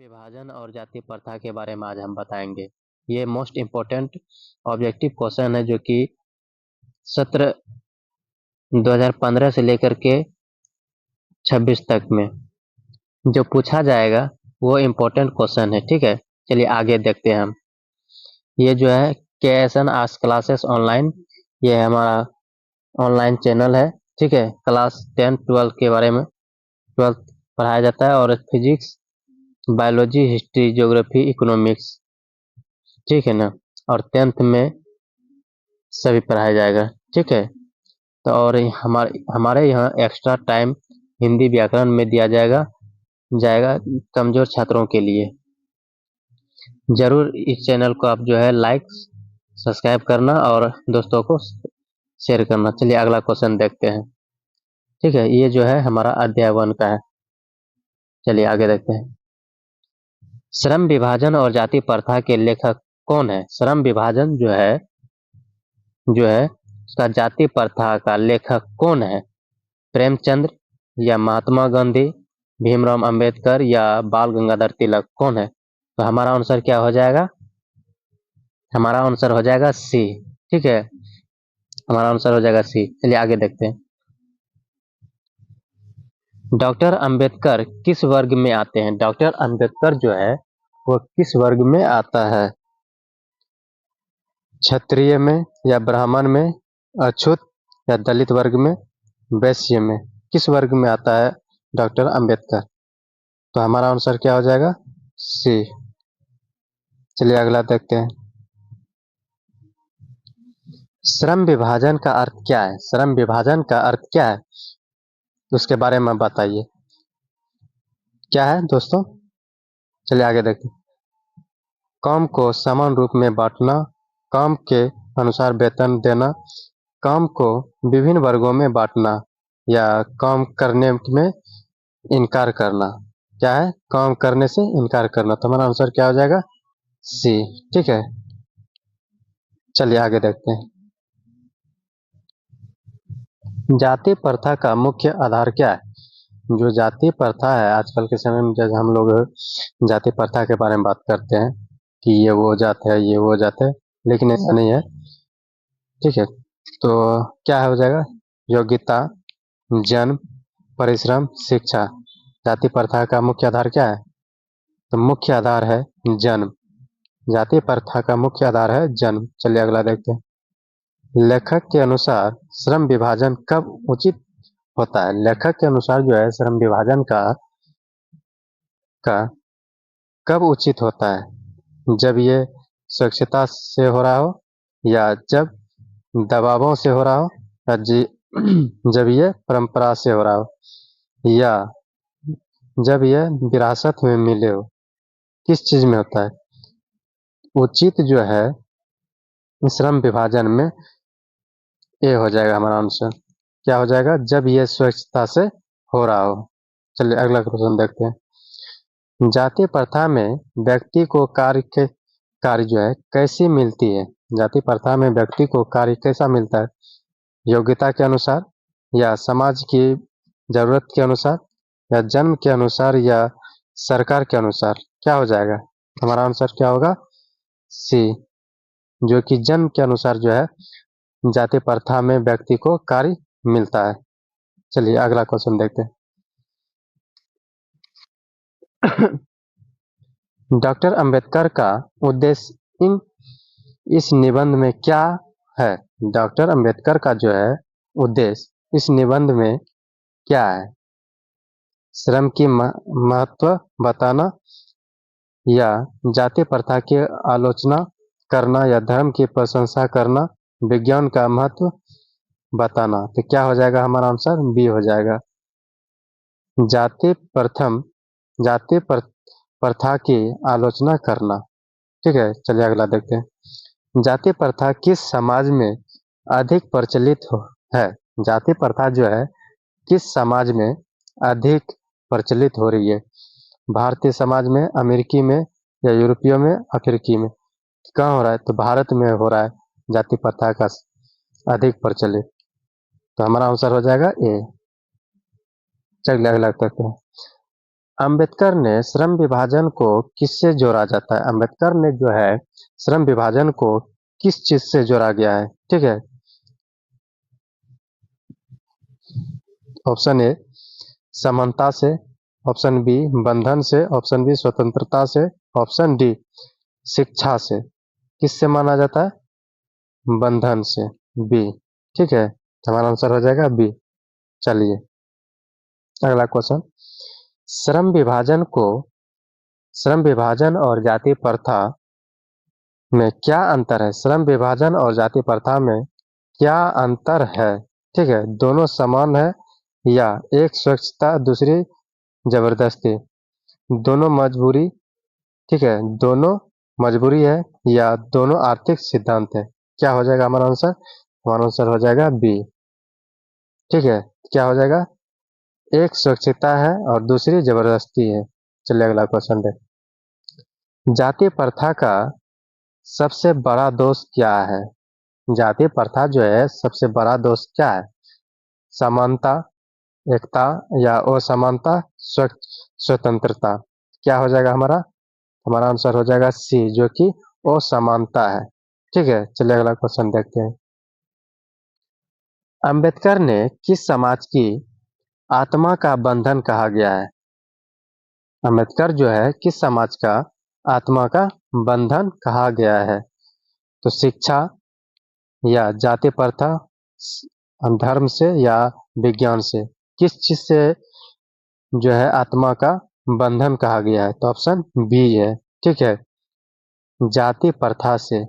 विभाजन और जाति प्रथा के बारे में आज हम बताएंगे। ये मोस्ट इम्पोर्टेंट ऑब्जेक्टिव क्वेश्चन है जो कि सत्र 2015 से लेकर के 26 तक में जो पूछा जाएगा वो इम्पोर्टेंट क्वेश्चन है। ठीक है, चलिए आगे देखते हैं हम। ये जो है KSN आर्ट्स क्लासेस ऑनलाइन, ये हमारा ऑनलाइन चैनल है। ठीक है, क्लास 10 12 के बारे में 12th पढ़ाया जाता है और physics, biology, history, geography, economics, ठीक है ना, और 10th में सभी पढ़ाया जाएगा। ठीक है, तो और हमारे यहाँ एक्स्ट्रा टाइम हिंदी व्याकरण में दिया जाएगा कमजोर छात्रों के लिए। जरूर इस चैनल को आप जो है लाइक सब्सक्राइब करना और दोस्तों को शेयर करना। चलिए अगला क्वेश्चन देखते हैं। ठीक है, ये जो है हमारा अध्याय 1 का है। चलिए आगे देखते हैं। श्रम विभाजन और जाति प्रथा के लेखक कौन है? श्रम विभाजन जो है उसका जाति प्रथा का लेखक कौन है? प्रेमचंद्र या महात्मा गांधी, भीमराव अंबेडकर या बाल गंगाधर तिलक, कौन है? तो हमारा आंसर क्या हो जाएगा? हमारा आंसर हो जाएगा सी। ठीक है, हमारा आंसर हो जाएगा सी। चलिए आगे देखते हैं। डॉक्टर अंबेडकर किस वर्ग में आते हैं? डॉक्टर अंबेडकर जो है वो किस वर्ग में आता है? क्षत्रिय में या ब्राह्मण में, अछूत या दलित वर्ग में, वैश्य में? किस वर्ग में आता है डॉक्टर अंबेडकर? तो हमारा आंसर क्या हो जाएगा? सी। चलिए अगला देखते हैं। श्रम विभाजन का अर्थ क्या है? श्रम विभाजन का अर्थ क्या है उसके बारे में बताइए, क्या है दोस्तों? चलिए आगे देखते हैं। काम को समान रूप में बांटना, काम के अनुसार वेतन देना, काम को विभिन्न वर्गों में बांटना या काम करने में इनकार करना। क्या है? काम करने से इनकार करना। तो हमारा आंसर क्या हो जाएगा? सी। ठीक है, चलिए आगे देखते हैं। जाति प्रथा का मुख्य आधार क्या है? जो जाति प्रथा है, आजकल के समय में जब हम लोग जाति प्रथा के बारे में बात करते हैं कि ये वो जात है, ये वो जात है, लेकिन ऐसा नहीं है। ठीक है, तो क्या हो जाएगा? योग्यता, जन्म, परिश्रम, शिक्षा। जाति प्रथा का मुख्य आधार क्या है? तो मुख्य आधार है जन्म। जाति प्रथा का मुख्य आधार है जन्म। चलिए अगला देखते हैं। लेखक के अनुसार श्रम विभाजन कब उचित होता है? लेखक के अनुसार जो है श्रम विभाजन का कब उचित होता है? जब ये स्वच्छता से हो रहा हो, या जब दबावों से हो रहा हो, या जब ये परंपरा से हो रहा हो, या जब ये विरासत में मिले हो। किस चीज में होता है उचित जो है श्रम विभाजन में? ये हो जाएगा हमारा आंसर। क्या हो जाएगा? जब ये स्वच्छता से हो रहा हो। चलिए अगला क्वेश्चन देखते हैं। जाति प्रथा में व्यक्ति को कार्य जो है कैसी मिलती है? जाति प्रथा में व्यक्ति को कार्य कैसा मिलता है? योग्यता के अनुसार, या समाज की जरूरत के अनुसार, या जन्म के अनुसार, या सरकार के अनुसार? क्या हो जाएगा? हमारा आंसर क्या होगा? सी, जो कि जन्म के अनुसार जो है जाति प्रथा में व्यक्ति को कार्य मिलता है। चलिए अगला क्वेश्चन देखते हैं। डॉक्टर अंबेडकर का उद्देश्य इस निबंध में क्या है? डॉक्टर अंबेडकर का जो है उद्देश्य इस निबंध में क्या है? श्रम की महत्व बताना, या जाति प्रथा की आलोचना करना, या धर्म की प्रशंसा करना, विज्ञान का महत्व बताना। तो क्या हो जाएगा? हमारा आंसर बी हो जाएगा। जाति प्रथा की आलोचना करना। ठीक है, चलिए अगला देखते हैं। जाति प्रथा किस समाज में अधिक प्रचलित है? जाति प्रथा जो है किस समाज में अधिक प्रचलित हो रही है? भारतीय समाज में, अमेरिकी में, या यूरोपियो में, अफ्रीकी में? कहाँ हो रहा है? तो भारत में हो रहा है जाति प्रथा का अधिक प्रचलित। तो हमारा आंसर हो जाएगा ए। चलिए अगला देखते हैं। अंबेडकर ने श्रम विभाजन को किससे जोड़ा जाता है? अंबेडकर ने जो है श्रम विभाजन को किस चीज से जोड़ा गया है? ठीक है, ऑप्शन ए समानता से, ऑप्शन बी बंधन से, ऑप्शन बी स्वतंत्रता से, ऑप्शन डी शिक्षा से। किससे माना जाता है? बंधन से, बी। ठीक है, हमारा आंसर हो जाएगा बी। चलिए अगला क्वेश्चन। श्रम विभाजन को श्रम विभाजन और जाति प्रथा में क्या अंतर है? श्रम विभाजन और जाति प्रथा में क्या अंतर है? ठीक है, दोनों समान है या एक स्वच्छता दूसरी जबरदस्ती, दोनों मजबूरी, ठीक है, दोनों मजबूरी है या दोनों आर्थिक सिद्धांत है? क्या हो जाएगा हमारा आंसर? हमारा आंसर हो जाएगा बी। ठीक है, क्या हो जाएगा? एक स्वच्छता है और दूसरी जबरदस्ती है। चलिए अगला क्वेश्चन देख। जाति प्रथा का सबसे बड़ा दोष क्या है? जाति प्रथा जो है सबसे बड़ा दोष क्या है? समानता, एकता या असमानता, स्वतंत्रता। क्या हो जाएगा हमारा? हमारा आंसर हो जाएगा सी, जो कि असमानता है। ठीक है, चलिए अगला क्वेश्चन देखते हैं। अंबेडकर ने किस समाज की आत्मा का बंधन कहा गया है? अंबेडकर जो है किस समाज का आत्मा का बंधन कहा गया है? तो शिक्षा या जाति प्रथा, धर्म से या विज्ञान से? किस चीज से जो है आत्मा का बंधन कहा गया है? तो ऑप्शन बी है। ठीक है, जाति प्रथा से।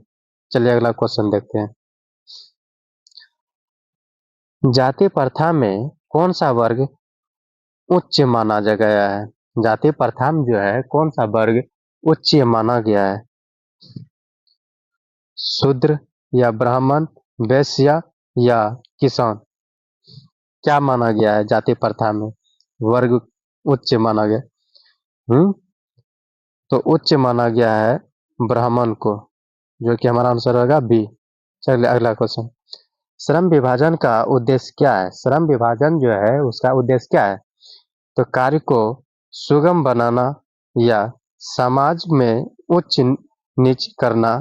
चलिए अगला क्वेश्चन देखते हैं। जाति प्रथा में कौन सा वर्ग उच्च माना गया है? जाति प्रथा में जो है कौन सा वर्ग उच्च माना गया है? शूद्र या ब्राह्मण, वैश्य या किसान? क्या माना गया है जाति प्रथा में वर्ग उच्च माना गया? तो उच्च माना गया है ब्राह्मण को, जो कि हमारा आंसर होगा बी। चलिए अगला क्वेश्चन। श्रम विभाजन का उद्देश्य क्या है? श्रम विभाजन जो है उसका उद्देश्य क्या है? तो कार्य को सुगम बनाना या समाज में उच्च नीच करना,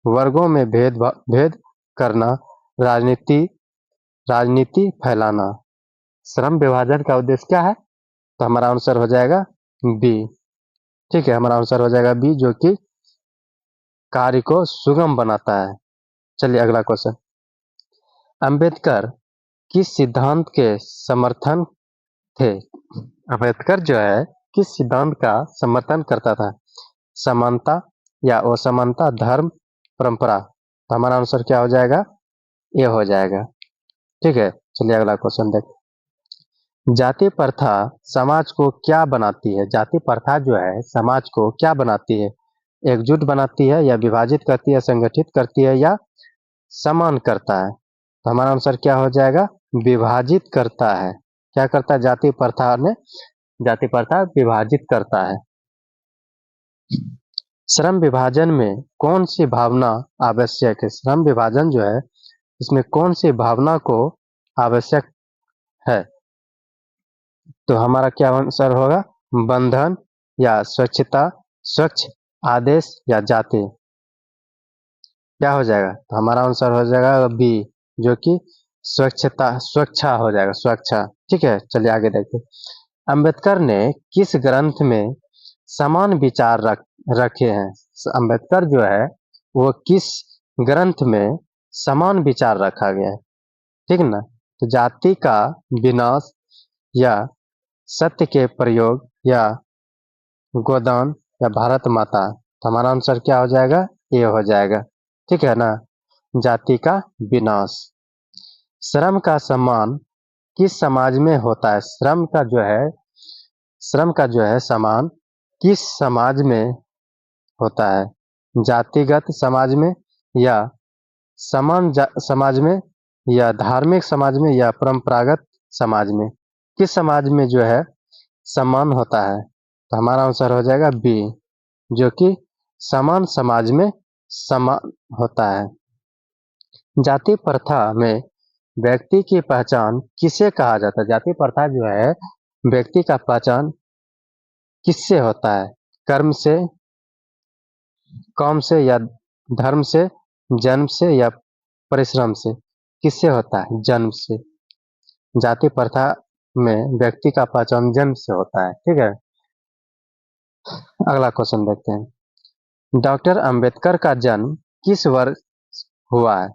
वर्गों में भेद करना, राजनीति राजनीति फैलाना। श्रम विभाजन का उद्देश्य क्या है? तो हमारा आंसर हो जाएगा बी। ठीक है, हमारा आंसर हो जाएगा बी, जो कि कार्य को सुगम बनाता है। चलिए अगला क्वेश्चन। अंबेडकर किस सिद्धांत के समर्थन थे? अंबेडकर जो है किस सिद्धांत का समर्थन करता था? समानता या असमानता, धर्म, परंपरा? तो हमारा आंसर क्या हो जाएगा? ये हो जाएगा। ठीक है, चलिए अगला क्वेश्चन देख। जाति प्रथा समाज को क्या बनाती है? जाति प्रथा जो है समाज को क्या बनाती है? एकजुट बनाती है या विभाजित करती है, संगठित करती है या समान करता है? तो हमारा आंसर क्या हो जाएगा? विभाजित करता है। क्या करता है जाति प्रथा ने? जाति प्रथा विभाजित करता है। श्रम विभाजन में कौन सी भावना आवश्यक है? श्रम विभाजन जो है इसमें कौन सी भावना को आवश्यक है? तो हमारा क्या आंसर होगा? बंधन या स्वच्छता, स्वच्छ, आदेश या जाति? क्या हो जाएगा? तो हमारा आंसर हो जाएगा बी, जो कि स्वच्छता, स्वच्छा हो जाएगा, स्वच्छा। ठीक है, चलिए आगे देखते। अंबेडकर ने किस ग्रंथ में समान विचार रखे हैं? अंबेडकर जो है वो किस ग्रंथ में समान विचार रखा गया है? ठीक ना? तो जाति का विनाश या सत्य के प्रयोग या गोदान या भारत माता? तो हमारा आंसर क्या हो जाएगा? ये हो जाएगा। ठीक है ना, जाति का विनाश। श्रम का सम्मान किस समाज में होता है? श्रम का जो है सम्मान किस समाज में होता है? जातिगत समाज में या समाज में या धार्मिक समाज में या परंपरागत समाज में? किस समाज में जो है सम्मान होता है? तो हमारा आंसर हो जाएगा बी, जो कि समान समाज में समान होता है। जाति प्रथा में व्यक्ति की पहचान किसे कहा जाता है? जाति प्रथा जो है व्यक्ति का पहचान किससे होता है? कर्म से, काम से, या धर्म से, जन्म से, या परिश्रम से? किससे होता है? जन्म से। जाति प्रथा में व्यक्ति का पहचान जन्म से होता है। ठीक है, अगला क्वेश्चन देखते हैं। डॉक्टर अंबेडकर का जन्म किस वर्ष हुआ है?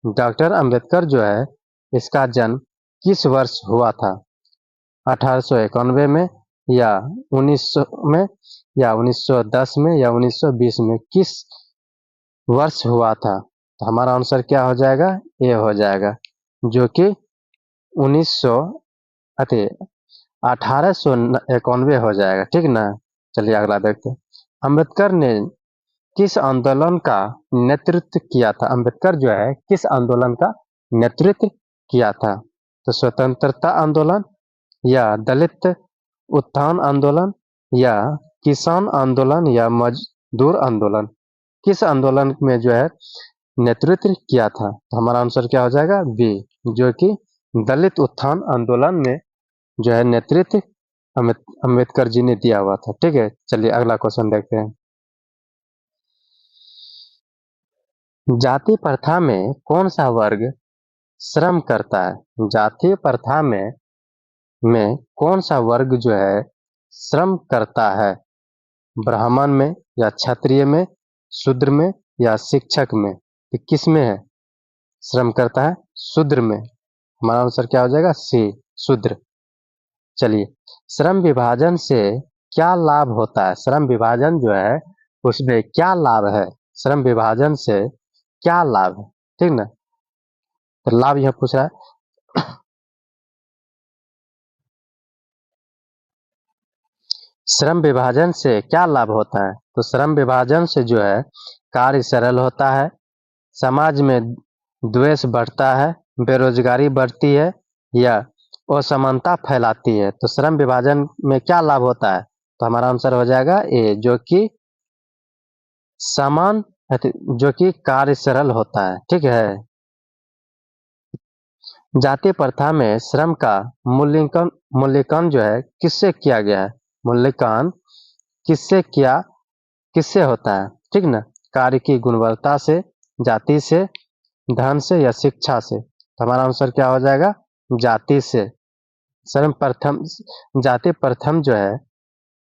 डॉक्टर अंबेडकर जो है, इसका जन्म किस वर्ष हुआ था? 1891 में, या 1900 में, या 1910 में, या 1920 में? किस वर्ष हुआ था? तो हमारा आंसर क्या हो जाएगा? ए हो जाएगा, जो कि 1900 अति 1891 हो जाएगा। ठीक ना। चलिए अगला देखते हैं। अंबेडकर ने किस आंदोलन का नेतृत्व किया था? अंबेडकर जो है, किस आंदोलन का नेतृत्व किया था? तो स्वतंत्रता आंदोलन, या दलित उत्थान आंदोलन, या किसान आंदोलन, या मजदूर आंदोलन? किस आंदोलन में जो है नेतृत्व किया था? तो हमारा आंसर क्या हो जाएगा? बी, जो कि दलित उत्थान आंदोलन में जो है नेतृत्व अम्बेडकर जी ने दिया हुआ था। ठीक है, चलिए अगला क्वेश्चन देखते हैं। जाति प्रथा में कौन सा वर्ग श्रम करता है? जाति प्रथा में कौन सा वर्ग जो है श्रम करता है? ब्राह्मण में, या क्षत्रिय में, शूद्र में, या शिक्षक में? तो किस में है श्रम करता है? शूद्र में। हमारा आंसर क्या हो जाएगा? सी, शूद्र। चलिए, श्रम विभाजन से क्या लाभ होता है? श्रम विभाजन जो है उसमें क्या लाभ है? श्रम विभाजन से क्या लाभ है? ठीक ना, तो लाभ यह पूछ रहा है। श्रम विभाजन से क्या लाभ होता है? तो श्रम विभाजन से जो है कार्य सरल होता है, समाज में द्वेष बढ़ता है, बेरोजगारी बढ़ती है, या असमानता फैलाती है? तो श्रम विभाजन में क्या लाभ होता है? तो हमारा आंसर हो जाएगा ए, जो कि समान, जो कि कार्य सरल होता है। ठीक है। जाति प्रथा में श्रम का मूल्यांकन मूल्यांकन जो है किससे किया गया है? मूल्यांकन किससे होता है? ठीक ना, कार्य की गुणवत्ता से, जाति से, धन से, या शिक्षा से? तो हमारा आंसर क्या हो जाएगा? जाति से। श्रम प्रथम जाति प्रथम जो है,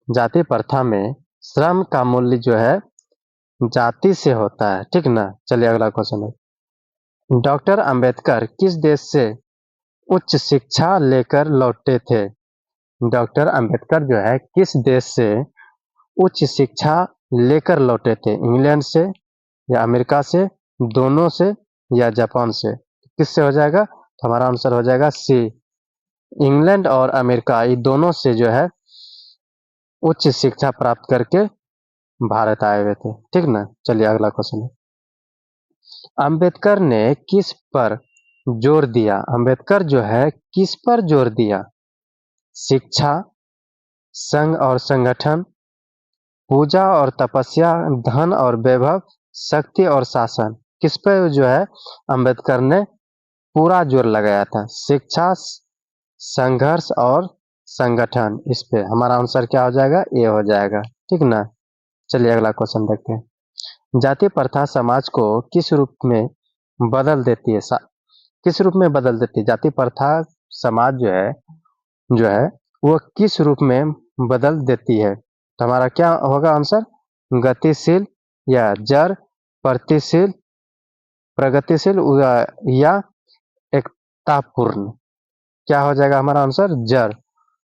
जाति प्रथा में श्रम का मूल्य जो है जाति से होता है। ठीक ना। चलिए अगला क्वेश्चन है। डॉक्टर अंबेडकर किस देश से उच्च शिक्षा लेकर लौटे थे? डॉक्टर अंबेडकर जो है किस देश से उच्च शिक्षा लेकर लौटे थे? इंग्लैंड से, या अमेरिका से, दोनों से, या जापान से? किससे हो जाएगा? तो हमारा आंसर हो जाएगा सी, इंग्लैंड और अमेरिका, ये दोनों से जो है उच्च शिक्षा प्राप्त करके भारत आए हुए थे। ठीक ना। चलिए अगला क्वेश्चन है। अंबेडकर ने किस पर जोर दिया? अंबेडकर जो है किस पर जोर दिया? शिक्षा, संघ और संगठन, पूजा और तपस्या, धन और वैभव, शक्ति और शासन? किस पर जो है अंबेडकर ने पूरा जोर लगाया था? शिक्षा, संघर्ष और संगठन। इस पे हमारा आंसर क्या हो जाएगा? ए हो जाएगा। ठीक ना। चलिए अगला क्वेश्चन देखते हैं। जाति प्रथा समाज को किस रूप में बदल देती है? किस रूप में बदल देती है जाति प्रथा? समाज जो है वो किस रूप में बदल देती है? तो हमारा क्या होगा आंसर? गतिशील, या जड़, प्रतिशील, प्रगतिशील, या एकतापूर्ण? क्या हो जाएगा हमारा आंसर? जड़।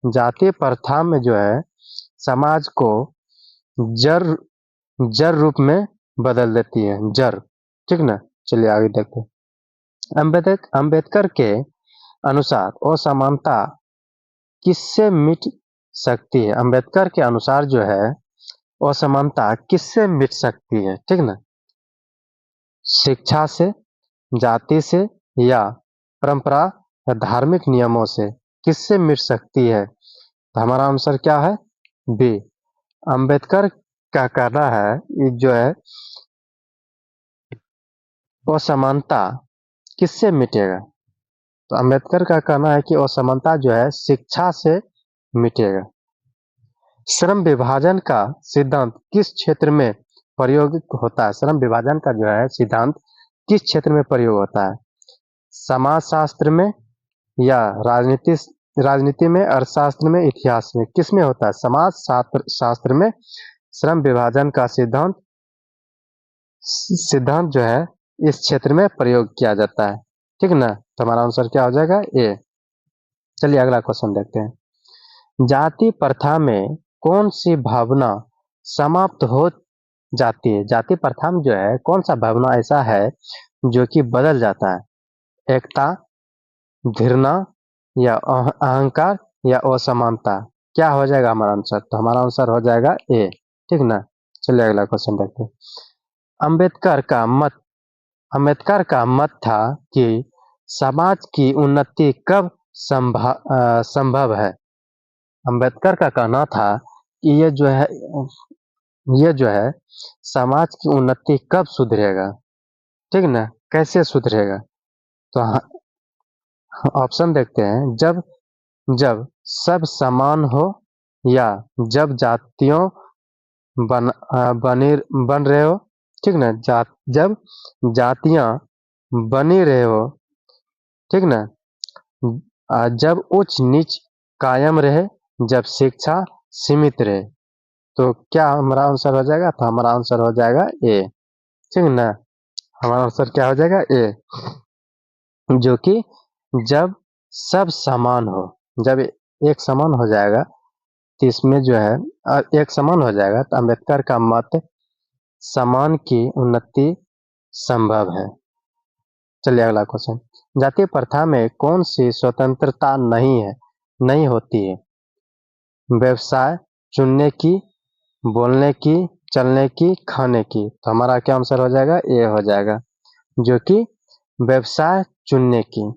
जाति प्रथा में जो है समाज को जड़ जड़ रूप में बदल देती है, जड़। ठीक ना। चलिए आगे देखते हैं। अंबेडकर के अनुसार असमानता किससे मिट सकती है? अंबेडकर के अनुसार जो है असमानता किससे मिट सकती है? ठीक ना, शिक्षा से, जाति से, या परंपरा या धार्मिक नियमों से? किससे मिट सकती है? तो हमारा आंसर क्या है? बी, अंबेडकर का कहना है ये जो है असमानता किससे मिटेगा? तो अंबेडकर का कहना है कि असमानता जो है शिक्षा से मिटेगा। श्रम विभाजन का सिद्धांत किस क्षेत्र में प्रयोग होता है? श्रम विभाजन का जो है सिद्धांत किस क्षेत्र में प्रयोग होता है? समाजशास्त्र में या राजनीति में, अर्थशास्त्र में, इतिहास में, किस में होता है? समाज शास्त्र में श्रम विभाजन का सिद्धांत जो है इस क्षेत्र में प्रयोग किया जाता है। ठीक ना, तो हमारा आंसर क्या हो जाएगा? ए। चलिए अगला क्वेश्चन देखते हैं। जाति प्रथा में कौन सी भावना समाप्त हो जाती है? जाति प्रथा में जो है कौन सा भावना ऐसा है जो कि बदल जाता है? एकता, घृणा या अहंकार या असमानता? क्या हो जाएगा हमारा आंसर? तो हमारा आंसर हो जाएगा ए। ठीक ना, चलिए अगला क्वेश्चन देखते हैं। अम्बेडकर का मत था कि समाज की उन्नति कब संभव है? अम्बेडकर का कहना था कि ये जो है समाज की उन्नति कब सुधरेगा? ठीक ना, कैसे सुधरेगा? तो ऑप्शन देखते हैं। जब जब सब समान हो, या जब जातियों बन रहे हो। ठीक ना, जब जातियां बनी रहे हो। ठीक ना, जब उच्च नीच कायम रहे, जब शिक्षा सीमित रहे। तो क्या हमारा आंसर हो जाएगा? तो हमारा आंसर हो जाएगा ए। ठीक ना, हमारा आंसर क्या हो जाएगा? ए, जो कि जब सब समान हो। जब एक समान हो जाएगा तो इसमें जो है एक समान हो जाएगा तो अम्बेडकर का मत समान की उन्नति संभव है। चलिए अगला क्वेश्चन। जातीय प्रथा में कौन सी स्वतंत्रता नहीं होती है? व्यवसाय चुनने की, बोलने की, चलने की, खाने की। तो हमारा क्या आंसर हो जाएगा? ए हो जाएगा, जो कि व्यवसाय चुनने की।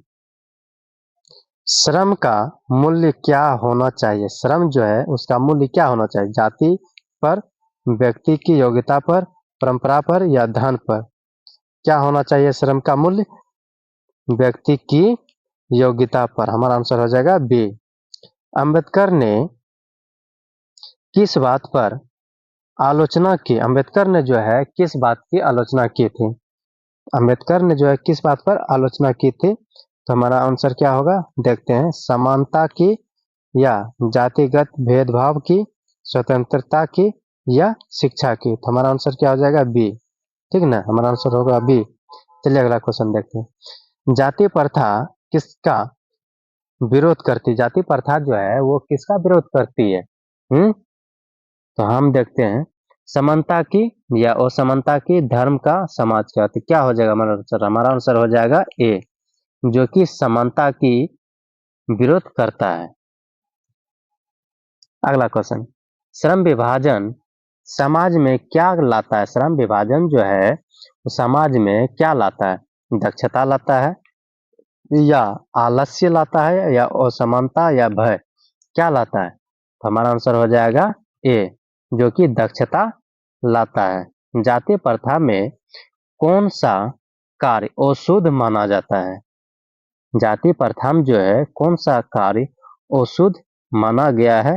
श्रम का मूल्य क्या होना चाहिए? श्रम जो है उसका मूल्य क्या होना चाहिए? जाति पर, व्यक्ति की योग्यता पर, परंपरा पर या धन पर? क्या होना चाहिए श्रम का मूल्य? व्यक्ति की योग्यता पर। हमारा आंसर हो जाएगा बी। अंबेडकर ने किस बात पर आलोचना की? अंबेडकर ने जो है किस बात की आलोचना की थी? अंबेडकर ने जो है किस बात पर आलोचना की थी? तो हमारा आंसर क्या होगा? देखते हैं। समानता की, या जातिगत भेदभाव की, स्वतंत्रता की, या शिक्षा की? तो हमारा आंसर क्या हो जाएगा? बी। ठीक ना, हमारा आंसर होगा बी। चलिए अगला क्वेश्चन देखते हैं। जाति प्रथा किसका विरोध करती? जाति प्रथा जो है वो किसका विरोध करती है? तो हम देखते हैं। समानता की या असमानता की, धर्म का, समाज का। तो क्या हो जाएगा हमारा आंसर? हमारा आंसर हो जाएगा ए, जो कि समानता की विरोध करता है। अगला क्वेश्चन। श्रम विभाजन समाज में क्या लाता है? श्रम विभाजन जो है समाज में क्या लाता है? दक्षता लाता है, या आलस्य लाता है, या असमानता, या भय? क्या लाता है? तो हमारा आंसर हो जाएगा ए, जो कि दक्षता लाता है। जातीय प्रथा में कौन सा कार्य अशुद्ध माना जाता है? जातीय प्रथा में जो है कौन सा कार्य अशुद्ध माना गया है?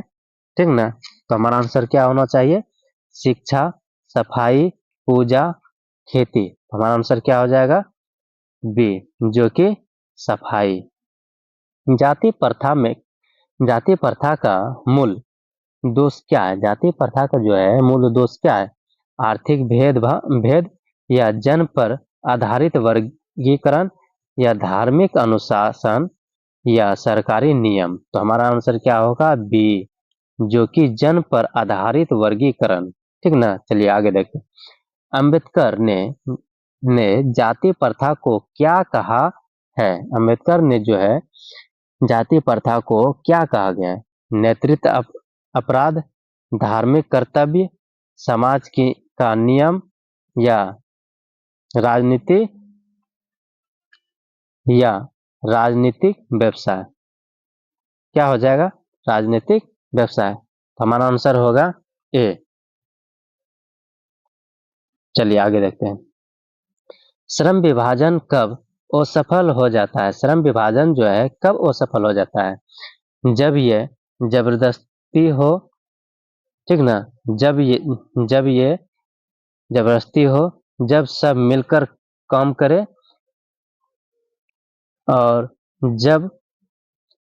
ठीक ना, तो हमारा आंसर क्या होना चाहिए? शिक्षा, सफाई, पूजा, खेती। हमारा आंसर क्या हो जाएगा? बी, जो कि सफाई। जाति प्रथा में जाति प्रथा का मूल दोष क्या है? जाति प्रथा का जो है मूल दोष क्या है? आर्थिक भेद, या जन्म पर आधारित वर्गीकरण, या धार्मिक अनुशासन, या सरकारी नियम? तो हमारा आंसर क्या होगा? बी, जो कि जन्म पर आधारित वर्गीकरण। ठीक ना, चलिए आगे देखते हैं। अंबेडकर ने जाति प्रथा को क्या कहा है? अंबेडकर ने जो है जाति प्रथा को क्या कहा गया है? नेतृत्व अपराध, धार्मिक कर्तव्य, समाज की का नियम, या राजनीति, या राजनीतिक व्यवसाय? क्या हो जाएगा? राजनीतिक व्यवसाय। तो हमारा आंसर होगा ए। चलिए आगे देखते हैं। श्रम विभाजन कब असफल हो जाता है? श्रम विभाजन जो है कब असफल हो जाता है? जब यह जबरदस्ती हो, ठीक ना। जब ये जबरदस्ती हो, जब सब मिलकर काम करे, और जब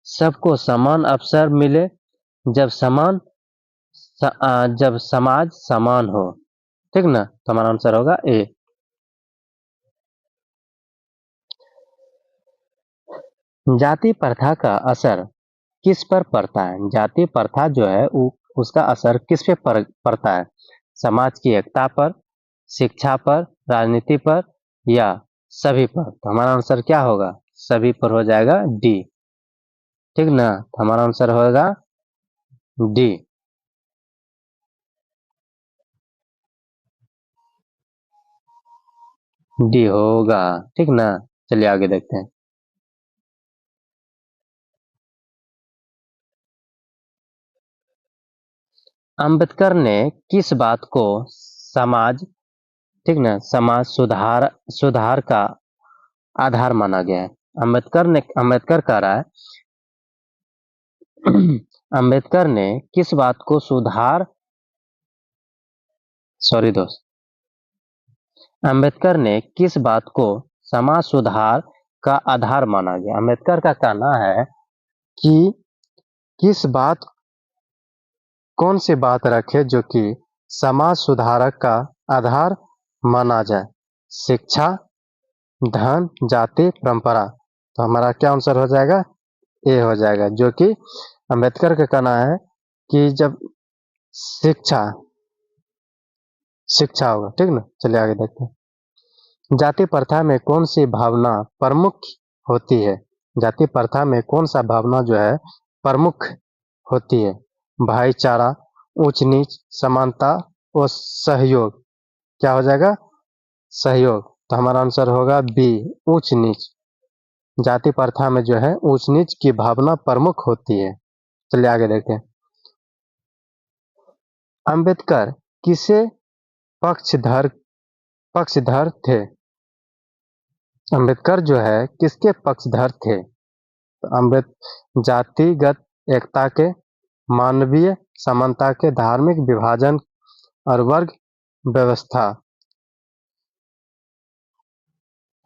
सबको समान अवसर मिले, जब जब समाज समान हो। ठीक ना, तो हमारा आंसर होगा ए। जाति प्रथा का असर किस पर पड़ता है? जाति प्रथा जो है उसका असर किस पे पड़ता है? समाज की एकता पर, शिक्षा पर, राजनीति पर, या सभी पर? तो हमारा आंसर क्या होगा? सभी पर हो जाएगा, डी। ठीक ना, तो हमारा आंसर होगा डी। डी होगा। ठीक ना, चलिए आगे देखते हैं। अंबेडकर ने किस बात को समाज, ठीक ना, समाज सुधार का आधार माना गया है? अंबेडकर कह रहा है अंबेडकर ने किस बात को सुधार सॉरी दोस्त, अंबेडकर ने किस बात को समाज सुधार का आधार माना गया? अंबेडकर का कहना है कि किस बात, कौन सी बात रखे जो कि समाज सुधारक का आधार माना जाए? शिक्षा, धन, जाति, परंपरा? तो हमारा क्या आंसर हो जाएगा? ए हो जाएगा, जो कि अंबेडकर का कहना है कि जब शिक्षा शिक्षा होगा। ठीक ना, चलिए आगे देखते हैं। जाति प्रथा में कौन सी भावना प्रमुख होती है? जाति प्रथा में कौन सा भावना जो है प्रमुख होती है? भाईचारा, उच्च नीच, समानता और सहयोग? क्या हो जाएगा? सहयोग। तो हमारा आंसर होगा बी, उच्च नीच। जाति प्रथा में जो है उच्च नीच की भावना प्रमुख होती है। चलिए आगे देखते हैं। अंबेडकर किसे पक्षधर पक्षधर थे? अंबेडकर जो है किसके पक्षधर थे? तो जातिगत एकता के, मानवीय समानता के, धार्मिक विभाजन और वर्ग व्यवस्था?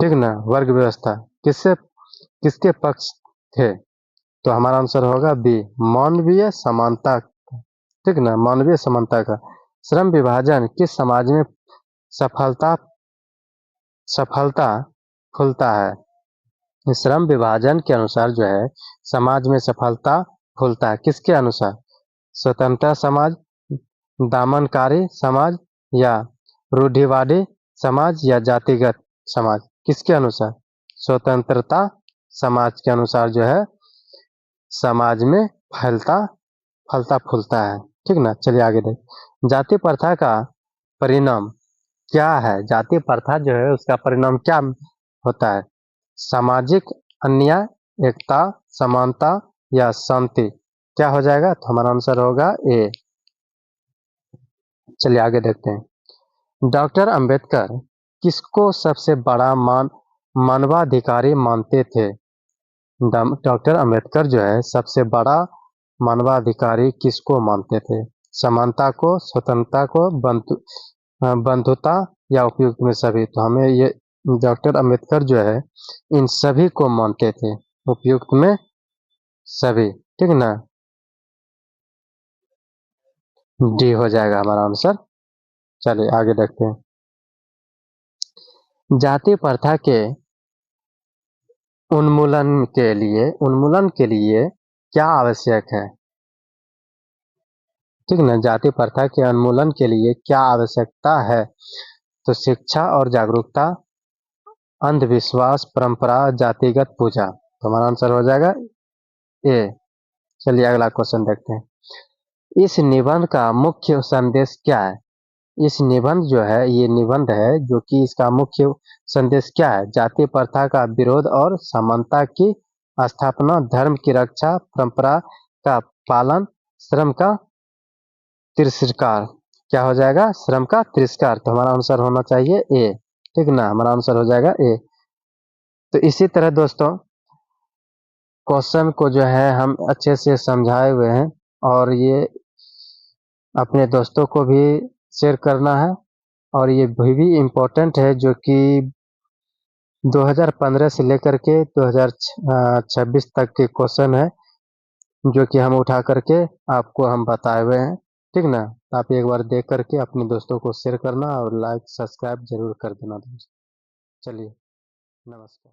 ठीक ना, वर्ग व्यवस्था किससे किसके पक्ष थे? तो हमारा आंसर होगा बी, मानवीय समानता। ठीक ना, मानवीय समानता का। श्रम विभाजन किस समाज में सफलता सफलता फूलता है? श्रम विभाजन के अनुसार जो है समाज में सफलता फूलता है, किसके अनुसार? स्वतंत्र समाज, दामनकारी समाज, या रूढ़िवादी समाज, या जातिगत समाज? किसके अनुसार? स्वतंत्रता समाज के अनुसार जो है समाज में फैलता फलता फूलता है। ठीक ना, चलिए आगे देख। जाति प्रथा का परिणाम क्या है? जाति प्रथा जो है उसका परिणाम क्या होता है? सामाजिक अन्याय, एकता, समानता, या शांति? क्या हो जाएगा? तो हमारा आंसर होगा ए। चलिए आगे देखते हैं। डॉक्टर अंबेडकर किसको सबसे बड़ा मानवाधिकारी मानते थे? डॉक्टर अंबेडकर जो है सबसे बड़ा मानवाधिकारी किसको मानते थे? समानता को, स्वतंत्रता को, बंधुता, या उपयुक्त में सभी? तो हमें ये डॉक्टर अंबेडकर जो है इन सभी को मानते थे, उपयुक्त में सभी। ठीक ना, डी हो जाएगा हमारा आंसर। चलिए आगे देखते हैं। जाति प्रथा के उन्मूलन के लिए क्या आवश्यक है? ठीक ना, जाति प्रथा के उन्मूलन के लिए क्या आवश्यकता है? तो शिक्षा और जागरूकता, अंधविश्वास, परंपरा, जातिगत पूजा? तो हमारा आंसर हो जाएगा ए। चलिए अगला क्वेश्चन देखते हैं। इस निबंध का मुख्य संदेश क्या है? इस निबंध जो है ये निबंध है जो कि इसका मुख्य संदेश क्या है? जाति प्रथा का विरोध और समानता की स्थापना, धर्म की रक्षा, परंपरा का पालन, श्रम का तिरस्कार? क्या हो जाएगा? श्रम का तिरस्कार। तो हमारा आंसर होना चाहिए ए। ठीक ना, हमारा आंसर हो जाएगा ए। तो इसी तरह दोस्तों क्वेश्चन को जो है हम अच्छे से समझाए हुए हैं, और ये अपने दोस्तों को भी शेयर करना है। और ये भी इम्पोर्टेंट है जो कि 2015 से लेकर के 2026 तक के क्वेश्चन है, जो कि हम उठा करके आपको हम बताए हुए हैं। ठीक ना? आप एक बार देख करके अपने दोस्तों को शेयर करना और लाइक सब्सक्राइब जरूर कर देना दोस्तों। चलिए, नमस्कार।